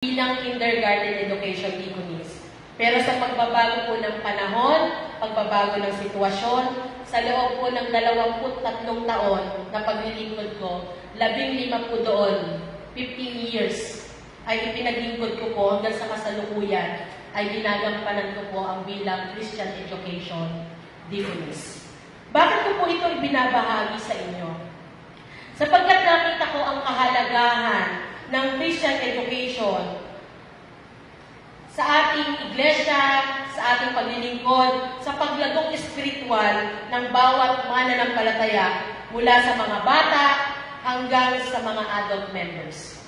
bilang kindergarten education deaconess. Pero sa pagbabago po ng panahon, pagbabago ng sitwasyon, sa loob po ng 23 taon na paglilingkod ko, 15 po doon, 15 years, ay ipinaglingkod ko po hanggang sa kasalukuyan, ay ginagampanan ko po ang bilang Christian education deaconess. Bakit ko po ito ibinabahagi sa inyo? Sapagkat nakita ko ang kahalagahan ng Christian education sa ating iglesia, sa ating paglilingkod, sa paglagong espiritual ng bawat mananampalataya mula sa mga bata hanggang sa mga adult members.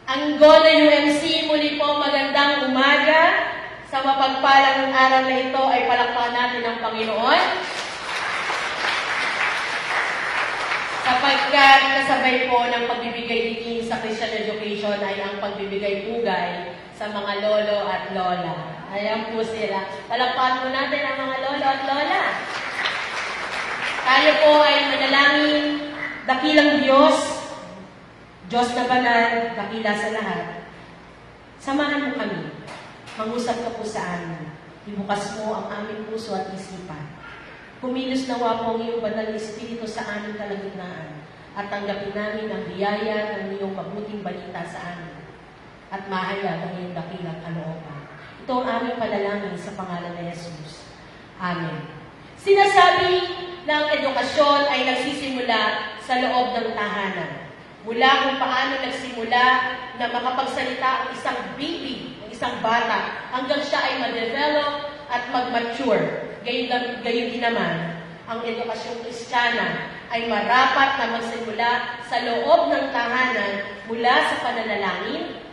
Angola UMC, muli po magandang umaga. Sa mapagpalang araw na ito ay palakpakan natin ang Panginoon. Sapagkat kasabay po ng pagbibigay diin sa Christian education ay ang pagbibigay pugay sa mga lolo at lola. Ayan po sila. Palakpakan po natin ang mga lolo at lola. Tayo po ay manalangin, dakilang Diyos, Diyos na banal, dakila sa lahat. Samahan mo kami. Mangusap ka po sa amin. Ibukas mo ang aming puso at isipan. Kumilos nawa po ang iyong banal na Espiritu sa aming kalagitnaan at tanggapin namin ang biyaya ng iyong mabuting balita sa amin at mahayag ang iyong dakilang kalooban. Ito ang aming panalangin sa pangalan ni Jesus. Amen. Sinasabi ng edukasyon ay nagsisimula sa loob ng tahanan. Mula kung paano nagsimula na makapagsalita ang isang baby, ang isang bata, hanggang siya ay ma-develop at mag-mature. Gayon din naman, ang edukasyong Kristiyana ay marapat na magsimula sa loob ng tahanan mula sa pananalangin,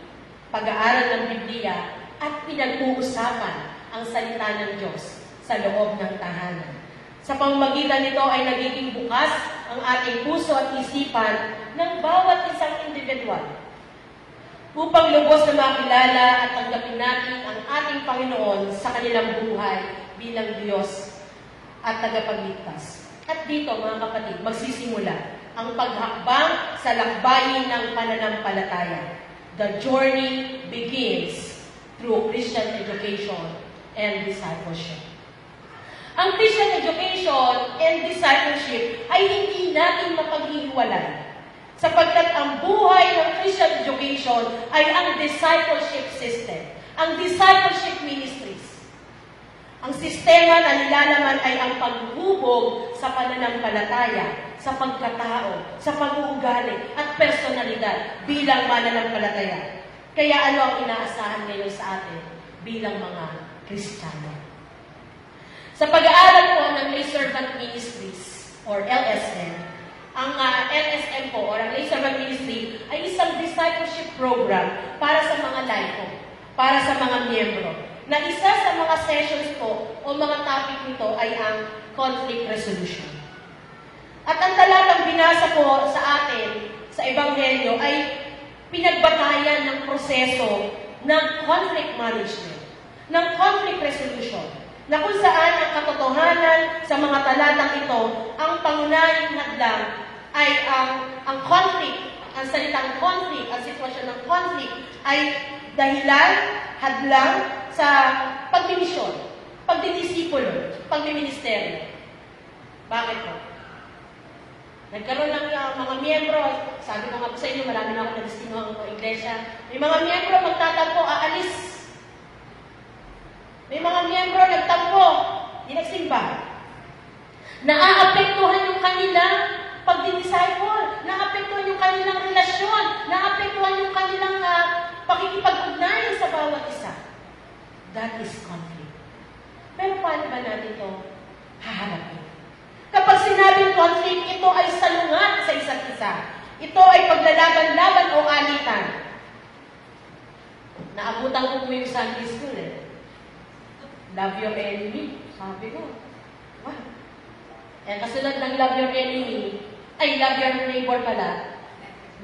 pag-aaral ng Biblia, at pinag-uusapan ang salita ng Diyos sa loob ng tahanan. Sa pamamagitan nito ay nagiging bukas ang ating puso at isipan ng bawat isang individual upang lubos na makilala at tanggapin natin ang ating Panginoon sa kanilang buhay bilang Diyos at tagapagligtas. At dito, mga kapatid, magsisimula ang paghakbang sa lakbayin ng pananampalataya. The journey begins through Christian education and discipleship. Ang Christian education and discipleship ay hindi natin mapaghihiwalay sapagkat ang buhay ng Christian education ay ang discipleship system, ang discipleship ministries. Ang sistema na nilalaman ay ang paghubog sa pananampalataya, sa pagkatao, sa pag-uugali at personalidad bilang mananampalataya. Kaya ano ang inaasahan ngayon sa atin bilang mga Kristiyano? Sa pag-aaral po ng Lay Servant Ministries or LSM, ang LSM po or ang Lay Servant Ministry ay isang discipleship program para sa mga laiko, para sa mga miyembro, na isa sa mga sessions po o mga topic nito ay ang conflict resolution. At ang talatang binasa po sa atin sa Ebanghelyo ay pinagbatayan ng proseso ng conflict management, ng conflict resolution, na kung saan ang katotohanan sa mga talatang ito, ang pangunahing hadlang ay ang conflict, ang salitang conflict, ang sitwasyon ng conflict ay dahilan, hadlang sa pagmimisyon, pagdidisipulo, pagmiministeryo. Bakit po? Nagkaroon ng mga miyembro, sabi ko nga po sa inyo, marami na ako nagsinuhang iglesia, may mga miyembro magtatampo, aalis. May mga miyembro nagtampo, di nagsimba. Naaapektuhan yung kanilang pagdidisciple, naapektuhan yung kanilang relasyon, naapektuhan yung kanilang pakikipag-ugnayan sa bawat isa. That is conflict. Pero paano ba natin ito haharapin? Kapag sinabing conflict, ito ay salungat sa isa't isa. Ito ay paglalaban-laban o alitan. Naabutan ko po yung Sunday school Love your enemy. Sabi ko, wow. Kasunod ng love your enemy, ay love your neighbor pala,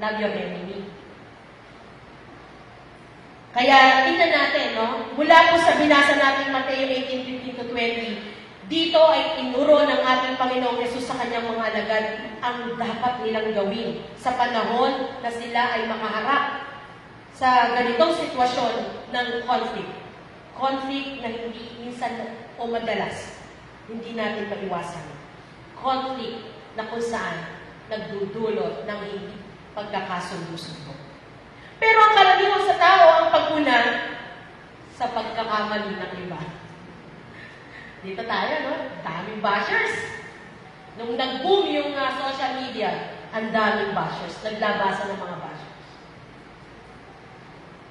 love your enemy. Kaya, tingnan natin, no? Mula po sa binasa natin Mateo 18:15-20, dito ay tinuro ng ating Panginoong Yesus sa kanyang mga alagad ang dapat nilang gawin sa panahon na sila ay makaharap sa ganitong sitwasyon ng conflict. Conflict na hindi minsan o madalas hindi natin maiwasan. Conflict na kung saan nagdudulot ng hindi pagkakasundo-sundo. Pero ang karaniwan sa tao ang paguna sa pagkakamali ng iba. Dito tayo, no? Daming bashers. Nung nag-boom yung social media, ang daming bashers. Naglabasan ng mga bashers.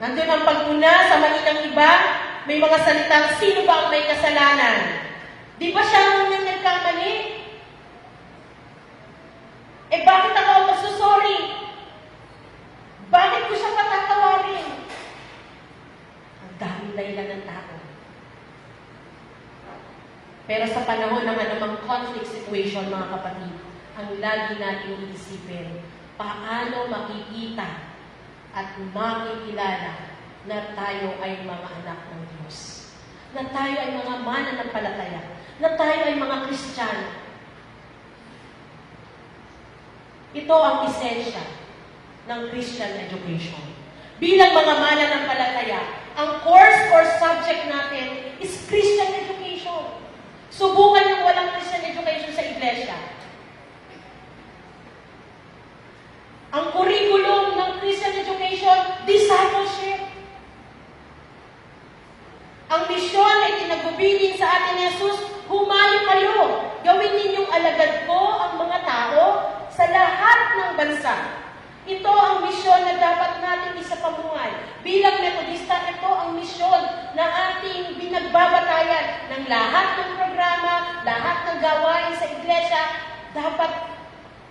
Nandun ang paguna sa mali ng iba, may mga salitang, sino ba ang may kasalanan? Di ba siya ang nagkamali? Eh bakit ako magsusorry? Bakit ko siya patatawarin? Ang daming dahilan ng tao. Pero sa panahon ng anumang conflict situation, mga kapatid, ang lagi nating iisipin, paano makikita at makikilala na tayo ay mga anak ng Diyos. Na tayo ay mga mananampalataya. Na tayo ay mga Kristiyano. Ito ang esensya ng Christian education. Bilang mga mananampalataya, ang course or subject natin is Christian education. Subukan yung walang Christian education sa iglesia. Ang curriculum ng Christian education, discipleship. Ang misyon ay tinagbubilin sa atin ni Jesus, humayo kayo. Gawin ninyong alagad ko ang mga tao sa lahat ng bansa. Ito ang misyon na dapat natin isapamuhay. Bilang Metodista, ito ang misyon na ating binagbabatayan ng lahat ng programa, lahat ng gawain sa iglesia, dapat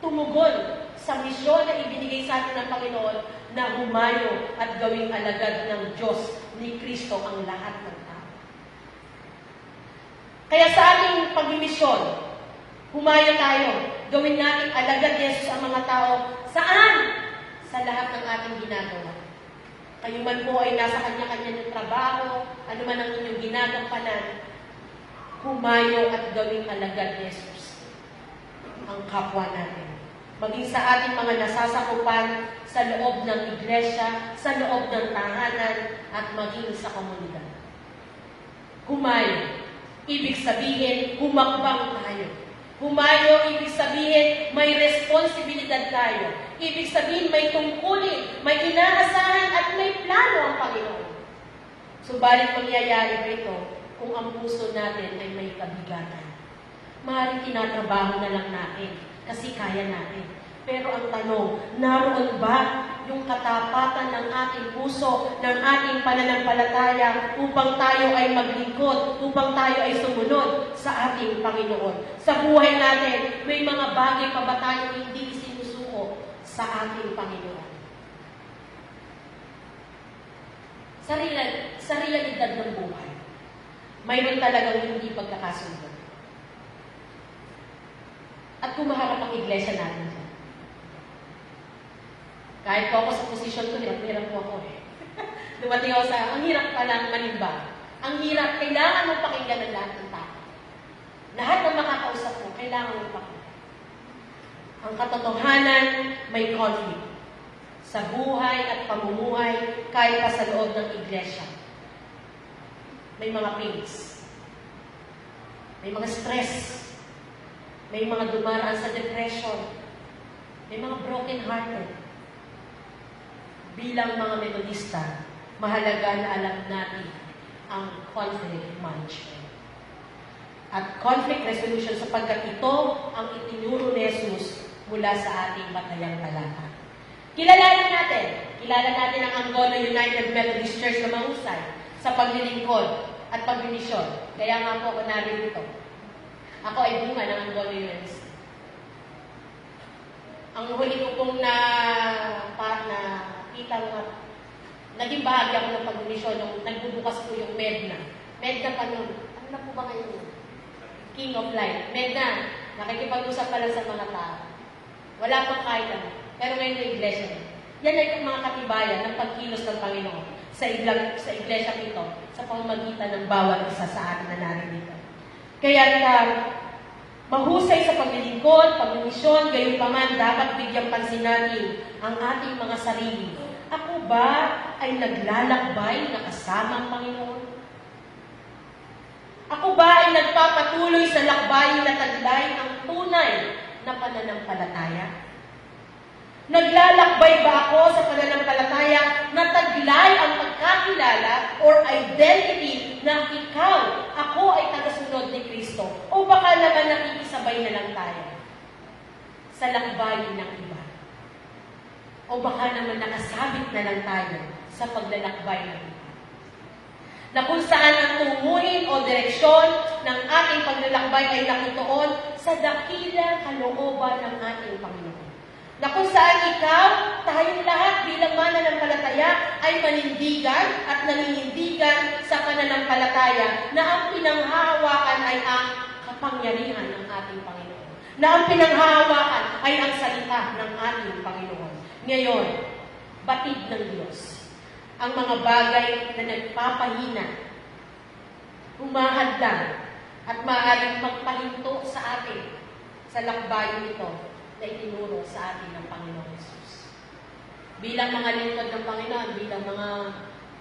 tumugon sa misyon na ibinigay sa atin ng Panginoon na humayo at gawing alagad ng Diyos ni Kristo ang lahat ng tao. Kaya sa ating pagmimisyon, humayo tayo, gawin natin alagad ni Jesus ang mga tao. Saan? Sa lahat ng ating ginagawa. Kayo man po ay nasa kanya-kanya ng trabaho, ano man ang inyong ginagampanan, humayo at gawing alagad ni Jesus ang kapwa natin. Maging sa ating mga nasasakupan sa loob ng iglesia, sa loob ng tahanan, at maging sa komunidad. Humayo. Ibig sabihin, humakbang tayo. Humayo, ibig sabihin, may responsibilidad tayo. Ibig sabihin, may tungkulin, may inaasahan, at may plano ang Panginoon. Subalit mangyayari ba ito kung ang puso natin ay may kabigatan? Maaaring tinatrabaho na lang natin kasi kaya natin. Pero ang tanong, naroon ba yung katapatan ng ating puso, ng ating pananampalataya upang tayo ay maglingkod, upang tayo ay sumunod sa ating Panginoon? Sa buhay natin, may mga bagay pa ba tayo hindi isinusuko sa ating Panginoon? Sa realidad ng buhay, mayroon talagang hindi pagkakasundo. At kumaharap ang iglesia natin dyan. Kahit po ako sa posisyon ko, hirap po ako eh. Dumating ako sa, ang hirap palang manimba. Ang hirap, kailangan mong pakinggan ng lahat ng tao. Lahat ng makakausap mo, kailangan mong pakinggan. Ang katotohanan, may conflict. Sa buhay at pamumuhay, kahit pa sa loob ng iglesia. May mga pains. May mga stress. May mga dumaraan sa depression. May mga broken-hearted. Bilang mga Metodista, mahalaga na alam natin ang conflict management. At conflict resolution sapagkat ito ang itinuro ni Jesus mula sa ating batayang talata. Kilala natin ang Angono United Methodist Church na mahusay sa paglilingkod at pagmimisyon. Kaya nga po ako narito. Ako ay bunga ng Angono UNC. Ang huli ko pong naging bahagi ako ng pagmimisyon nung nagbubukas po yung Medna. Medna pa nun. Ano na po ba ngayon? King of Light. Medna. Nakikipag-usap pa lang sa mga tao. Wala pang kahit ano. Pero ngayon yung iglesia. Yan ay yung mga katibayan ng pagkilos ng Panginoon sa iglesia ito sa pamamagitan ng bawat isa sa atin na naririto. Kaya mahusay sa paglilingkod, pagmimisyon, gayon pa man, dapat bigyang pansin natin ang ating mga sarili Ako ba ay naglalakbay na kasama ang Panginoon? Ako ba ay nagpapatuloy sa lakbay na taglay ang tunay na pananampalataya? Naglalakbay ba ako sa pananampalataya na taglay ang pagkakilala or identity na ako ay tagasunod ni Kristo? O baka naman nakikisabay na lang tayo sa lakbay ng iba? O baka naman nakasabit na lang tayo sa paglalakbay ng iba? Na kung saan ang tunguhin o direksyon ng ating paglalakbay ay nakituon sa dakilang kalooban ng ating Panginoon. Na kung saan ikaw, tayong lahat bilang mananampalataya ay manindigan at naninindigan sa pananampalataya na ang pinanghahawakan ay ang kapangyarihan ng ating Panginoon. Na ang pinanghahawakan ay ang salita ng ating Panginoon. Ngayon, batid ng Diyos ang mga bagay na nagpapahina, humahadlang, at maaaring magpahinto sa atin sa lakbayin nito na itinuro sa atin ng Panginoong Hesus. Bilang mga lingkod ng Panginoon, bilang mga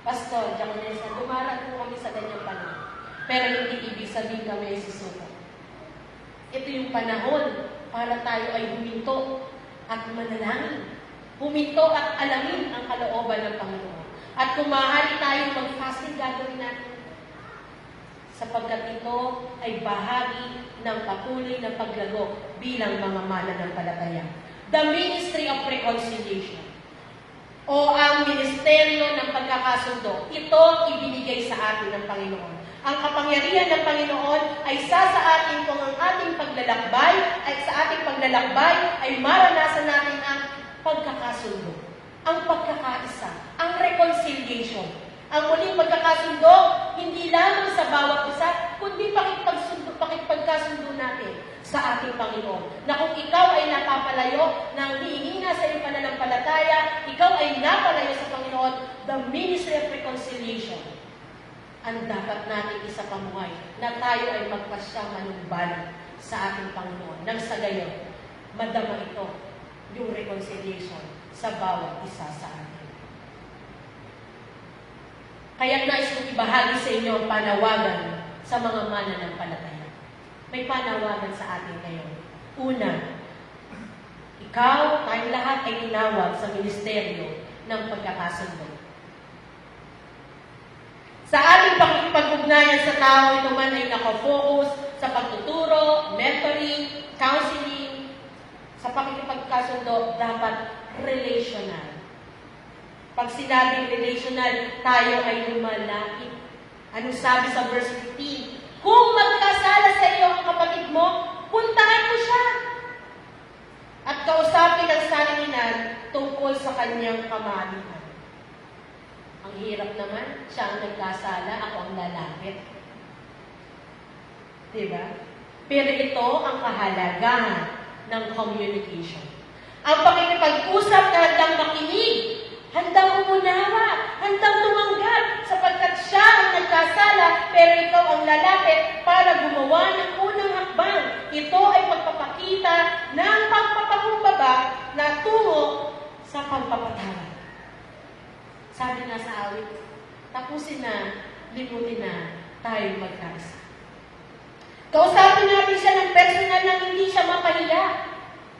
pastor, diakonesa, dumarag po kami sa ganyang panahon. Pero hindi ibig sabihin kami ay susuko. Ito yung panahon para tayo ay huminto at manalangin. Huminto at alamin ang kalooban ng Panginoon. At kung maaari tayong mag-fasting, gagawin natin. Sapagkat ito ay bahagi ng patuloy na paglago bilang mga mananampalataya. The Ministry of Reconciliation o ang Ministeryo ng Pagkakasundo, ito ibinigay sa atin ng Panginoon. Ang kapangyarihan ng Panginoon ay sa atin kung ang ating paglalakbay ay maranasan natin ang pagkakasundo, ang pagkakaisa, ang reconciliation. Ang muling pagkakasundo, hindi lamang sa bawat isa, kundi pakipagkasundo natin sa ating Panginoon. Na kung ikaw ay napapalayo ng hihina sa iyong pananampalataya, ikaw ay napalayo sa Panginoon, the Ministry of Reconciliation ang dapat natin isapamuhay na tayo ay magpasyang manumbalik sa ating Panginoon. Nang sa gayon, madama ito yung reconciliation sa bawat isa sa atin. Kaya nais kong ibahagi sa inyo ang panawagan sa mga mananampalataya. May panawagan sa atin ngayon. Una, ikaw, tayong lahat ay tinawag sa ministeryo ng pagkakasundo. Sa ating pakikipag-ugnayan sa tao, ito man ay nakafocus sa pagtuturo, mentoring, counseling. Sa pakikipagkasundo, dapat relational. Pag sinabing relational, tayo ay lumalapit. Anong sabi sa verse 15? Kung magkasala sa iyo ang kapatid mo, puntahan mo siya. At kausapin ang sanlibutan tungkol sa kanyang kamalian. Ang hirap naman, siya ang nagkasala, ako ang lalapit. Diba? Pero ito ang kahalagahan ng communication. Ang pakikipag-usap na handang makinig, handang umunawa, handang tumanggap, sapagkat siya ang nagkasala, pero ikaw ang lalapit para gumawa ng unang hakbang. Ito ay pagpapakita ng pagpapakumbaba na tungo sa pagpapatawad. Sabi nga sa awit, tapusin na, limutin na, tayo magkaisa. Kausapin natin siya ng personal na hindi siya mapahiya.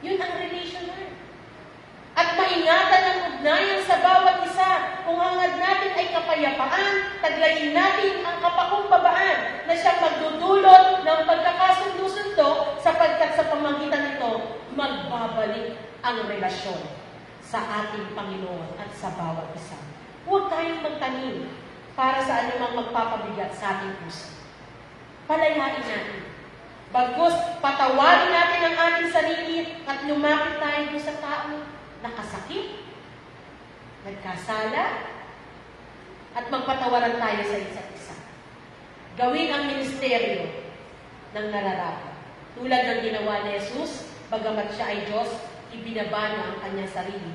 Yun ang relational. At maingatan ang ugnayan sa bawat isa. Kung hangad natin ay kapayapaan, taglayin natin ang kapakumbabaan na siyang magdudulot ng pagkakasundo-sundo sapagkat sa pamagitan nito, magbabalik ang relasyon sa ating Panginoon at sa bawat isa. Huwag tayong magtanim para sa anumang magpapabigat sa ating puso. Palayain natin. Bagkus, patawarin natin ang ating sarili at lumapit tayo sa tao nakasakit, nagkasala, at magpatawaran tayo sa isa't isa. Gawin ang ministeryo ng nararapat. Tulad ng ginawa ni Jesus, bagamat siya ay Diyos, ibinaba niya ang kanyang sarili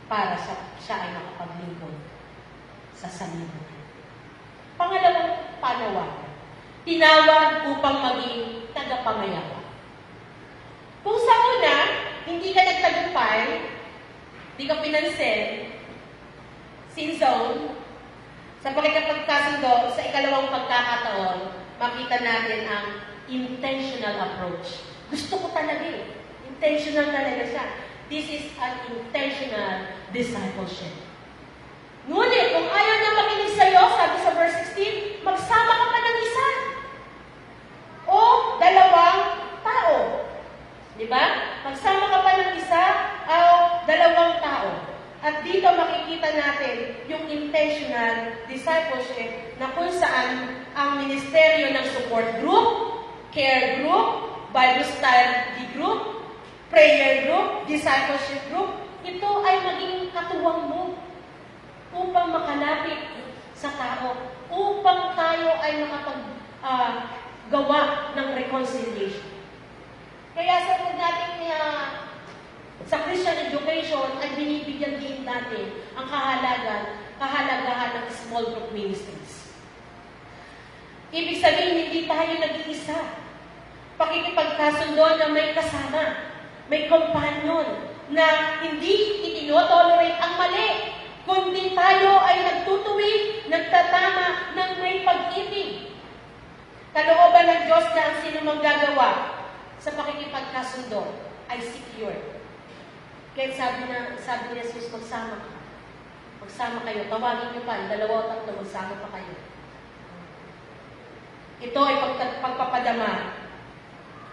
para siya ay makapaglingkod sa sanlibutan. Pangalawang panawagan, tinawag upang maging tagapangayapa. Kung sa una, hindi ka nagtagumpay, hindi ka pinansin, sin zone, sa pakikipagkasundo, sa ikalawang pagkakataon, makita natin ang intentional approach. Gusto ko talaga eh. Intentional talaga siya. This is an intentional discipleship. Ngunit, kung ayaw niya makinig sa'yo, sabi sa verse 16, magsama ka pa ng isa o dalawang tao. Di ba? Magsama ka pa ng isa o dalawang tao. At dito makikita natin yung intentional discipleship na kung saan ang ministeryo ng support group, care group, Bible study group, prayer group, discipleship group, ito ay maging katuwang mo upang makalapit sa tao, upang tayo ay makapaggawa ng reconciliation. Kaya sa nating sa Christian education ay binibigyan din natin ang kahalagahan ng small group ministries. Ibig sabihin, hindi tayo nag-iisa. Pakikipagkasundo na may kasama, may companion, na hindi itinotolerate ang mali, kundi tayo ay nagtutuwid, nagtatama ng may pag-ibig. Kalooban ng Diyos na ang sinumang gagawa sa pakikipagkasundo ay secure. Kaya sabi ni Jesus, magsama ka. Magsama kayo. Tawagin niyo pa, 2 o 3, magsama pa kayo. Ito ay pagpapadama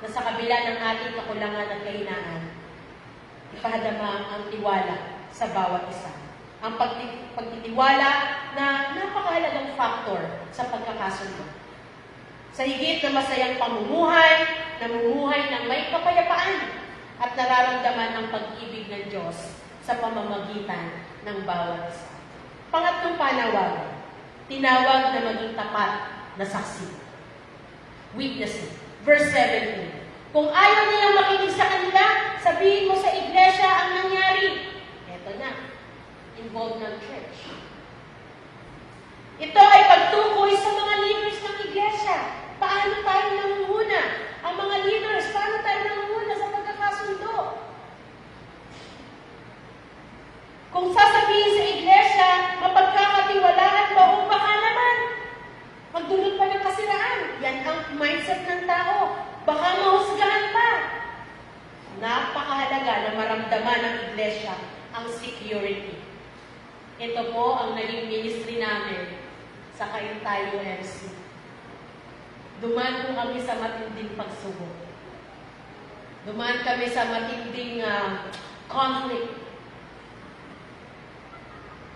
na sa kabila ng ating kakulangan at kahinaan, ipahadama ang tiwala sa bawat isa. Ang pagtitiwala na napakahalagang factor sa pagkakasundo. Sa higit na masayang pamumuhay, namumuhay ng may kapayapaan at nararamdaman ang pag-ibig ng Diyos sa pamamagitan ng bawat isa. Pangatlong panawagan, tinawag na maging tapat na saksi. Witnessing. Verse 17. Kung ayaw nilang makinig sa kanila, sabihin mo sa iglesia ang nangyari. Eto na. Involved ng church. Ito ay pagtukoy sa mga leaders ng iglesia. Paano tayo nangunguna? Ang mga leaders, paano tayo nangunguna sa pagkakasundo? Kung sasabihin sa iglesia, mapagkakatiwalaan mo, o baka naman, magdulot pa ng kasiraan. Yan ang mindset ng tao. Baka mahusgahan pa. Napakahalaga na maramdaman ng iglesia ang security. Ito po ang naging ministry namin sa Kaintayo MC. Dumaan po kami sa matinding pagsubok. Dumaan kami sa matinding conflict.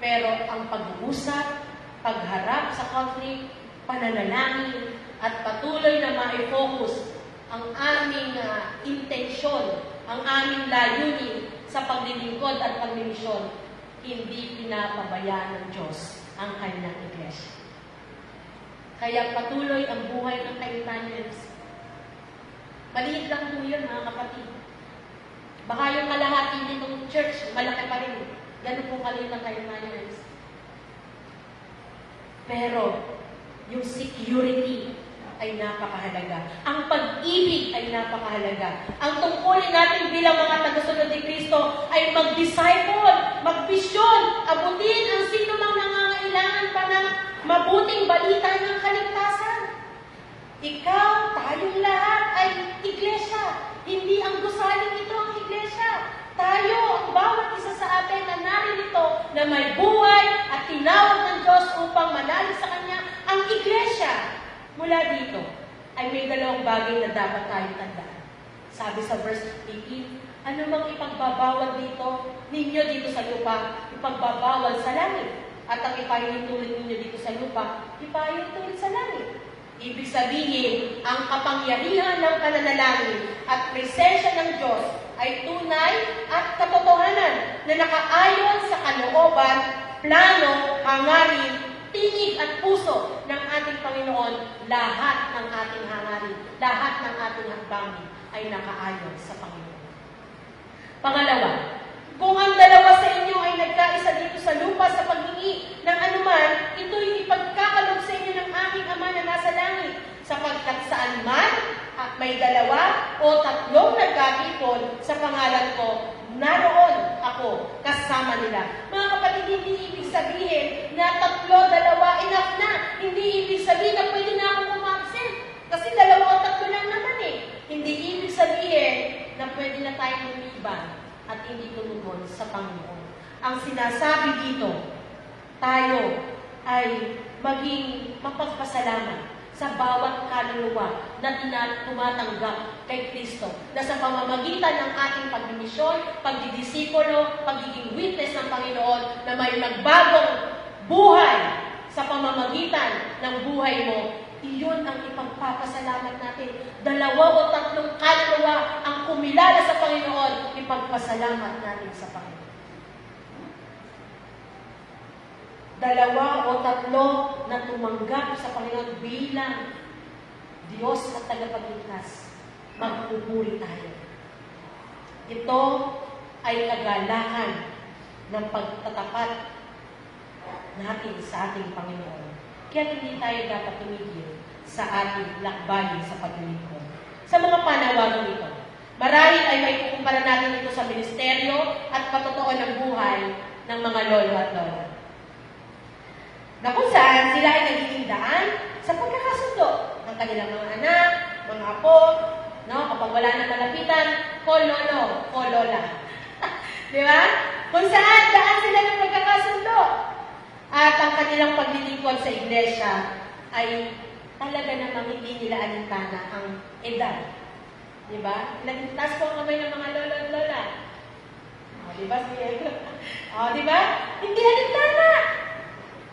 Pero ang pag-uusap, pagharap sa conflict, pananalangin, at patuloy na ma-focus ang aming intensyon, ang aming layunin sa paglilingkod at pagmimisyon, hindi pinapabayaan ng Diyos ang kanyang iglesia. Kaya patuloy ang buhay ng Kaintayo. Maliit lang po yun, mga kapatid. Baka yung kalahati nitong church, malaki pa rin. Ganun po kaliit ang Kaintayo. Pero, yung security ay napakahalaga. Ang pag-ibig ay napakahalaga. Ang tungkulin natin bilang mga tagasunod ni Kristo ay mag-disciple, mag-misyon, abutin ang sino mang nangangailangan pa ng mabuting balita ng kaligtasan. Ikaw, tayong lahat ay iglesia. Hindi ang gusaling ito ang iglesia. Tayo, ang bawat isa sa atin na narinito na may buhay at tinawag ng Diyos upang manalo sa Kanya, ang iglesia. Mula dito, ay may dalawang bagay na dapat tayong tandaan. Sabi sa verse 18, ano mang ipagbabawal ninyo dito sa lupa, ipagbabawal sa langit. At ang ipahintulid ninyo dito sa lupa, ipahintulid sa langit. Ibig sabihin, ang kapangyarihan ng pananalangin at presensya ng Diyos ay tunay at katotohanan na nakaayon sa kalooban, plano, hangarin, tinig at puso ng ating Panginoon. Lahat ng ating hangarin, lahat ng ating hakbangin ay nakaayon sa Panginoon. Pangalawa, kung ang dalawa sa inyo ay nagkaisa dito sa lupa sa paghingi ng anuman, ito'y ipagkakaloob sa inyo ng aking Ama na nasa langit, sapagkat saan man at may 2 o 3 nagkatipon sa pangalan ko, naroon ako kasama nila. Mga kapatid, hindi ibig sabihin na 3, 2, enough na. Hindi ibig sabihin na pwede na akong umabsent. Kasi 2 o 3 lang naman eh. Hindi ibig sabihin na pwede na tayong lumiban at hindi tumugon sa Panginoon. Ang sinasabi dito, tayo ay maging mapagpasalamat sa bawat kaluluwa na tumatanggap kay Kristo, na sa pamamagitan ng ating pagmimisyon, pagdidisipulo, pagiging witness ng Panginoon, na may nagbagong buhay sa pamamagitan ng buhay mo, iyon ang ipagpapasalamat natin. 2 o 3 kaluluwa ang kumilala sa Panginoon, ipagpasalamat natin sa Panginoon. 2 o 3 na tumanggap sa Panginoon bilang Diyos at tagapagligtas, magpupuri tayo. Ito ay kagalakan ng pagtatapat natin sa ating Panginoon. Kaya hindi tayo dapat tumigil sa ating lakbayin sa paglilingkod. Sa mga panawagan ito, marahil ay may kukumpara natin ito sa ministeryo at patotoo ng buhay ng mga lolo at lola, na kung saan sila ay nagiging daan sa pagkakasundo ng kanilang mga anak, mga apo, no? Kapag wala na malapitan, call lolo, call lola. Di ba? Kung saan daan sila ng pagkakasundo. At ang kanilang paglilingkod sa iglesia ay talaga namang hindi nila alintana ang edad. Di ba? Taas po ang kamay ng mga lolo at lola. O, di ba? O, di ba? Hindi alintana.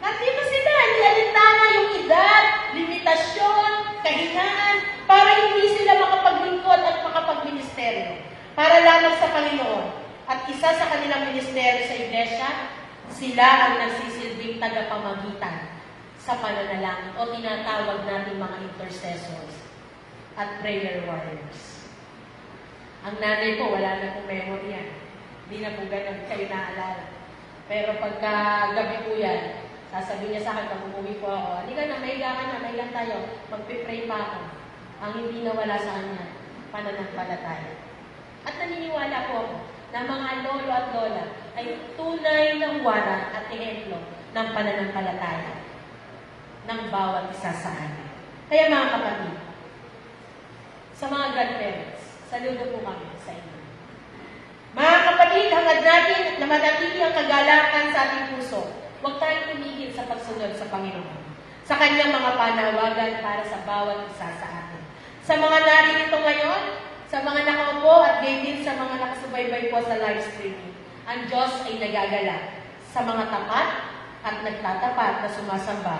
Nandito sila, hindi alintana yung edad, limitasyon, kahinaan, para hindi sila makapaglingkod at makapagministeryo. Para lamang sa Panginoon. At isa sa kanilang ministeryo sa iglesia, sila ang nagsisilbing tagapamagitan sa pananalangin o tinatawag natin mga intercessors at prayer warriors. Ang nanay ko, wala na pong memory yan. Hindi na po ganun kayo naalala. Pero pagka gabi po yan, sasabihin niya sa akin, pag umuwi po ako, hindi ka na, mahiga ka na, mahiga tayo, magpipray pa ako. Ang hindi nawala sa kanya, pananampalataya. At naniniwala po ako na mga lolo at lola ay tunay ng waran at ehemplo ng pananampalataya ng bawat isa sa atin. Kaya mga kapatid, sa mga grandparents, saludo po kami sa inyo. Mga kapatid, hangad natin na manatili ang kagalakan sa ating puso. Huwag tayong tumigil sa pagsunod sa Panginoon, sa kanyang mga panawagan para sa bawat isa sa atin. Sa mga naririto ngayon, sa mga nakaupo at gayon din sa mga nakasubaybay po sa live streaming, ang Diyos ay nagagala sa mga tapat at nagtatapat na sumasamba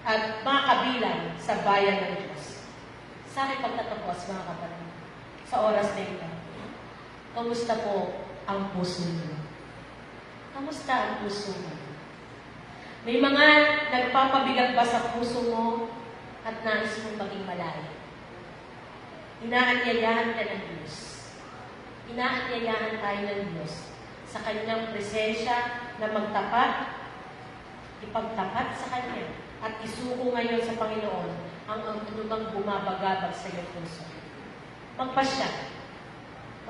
at mga kabilang sa bayan ng Diyos. Sa aking pagtatapos, mga kapatid, sa oras na ito, kamusta po ang puso niyo? Kamusta ang puso mo? May mga nagpapabigat ba sa puso mo at nais mong maging malayo? Inaanyayahan ka ng Diyos. Inaanyayahan tayo ng Diyos sa Kanyang presensya na magtapat, ipagtapat sa Kanya at isuko ngayon sa Panginoon ang anumang bumabagabag sa iyong puso. Magpasya.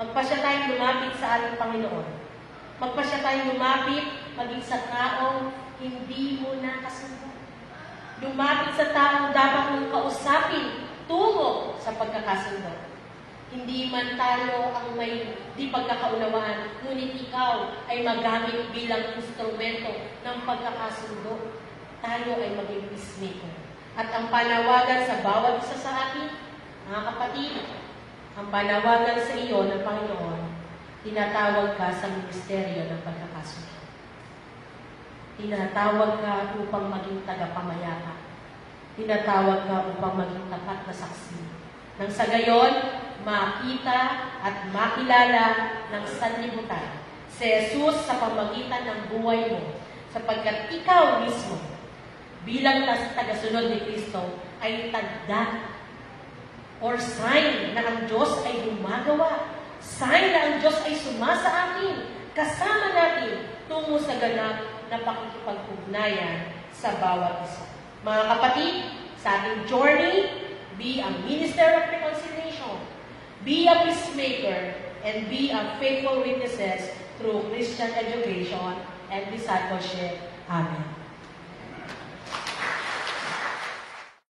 Magpasya tayong lumapit sa ating Panginoon. Magpasya tayong lumapit, maging sa taong hindi mo nakasundo. Lumapit sa taong dapat mong kausapin tungo sa pagkakasundo. Hindi man tayo ang may di pagkakaunawaan, ngunit ikaw ay magamit bilang instrumento ng pagkakasundo. Tayo ay maging peacemaker. At ang panawagan sa bawat isa sa atin, mga kapatid, ang panawagan sa iyo ng Panginoon, tinatawag ka sa ministeryo ng pagkakasundo. Tinatawag ka upang maging tagapamayapa. Tinatawag ka upang maging tapat na saksi. Nang sa gayon, makita at makilala ng sanlibutan si Jesus sa pamagitan ng buhay mo, sapagkat ikaw mismo, bilang tagasunod ni Kristo, ay tagda or sign na ang Diyos ay gumagawa. Sign na ang Diyos ay sumasa atin, kasama natin, tungo sa ganap na pakikipag-ugnayan sa bawat isa. Mga kapatid, sa ating journey, be a minister of reconciliation, be a peacemaker, and be a faithful witnesses through Christian education and discipleship. Amen.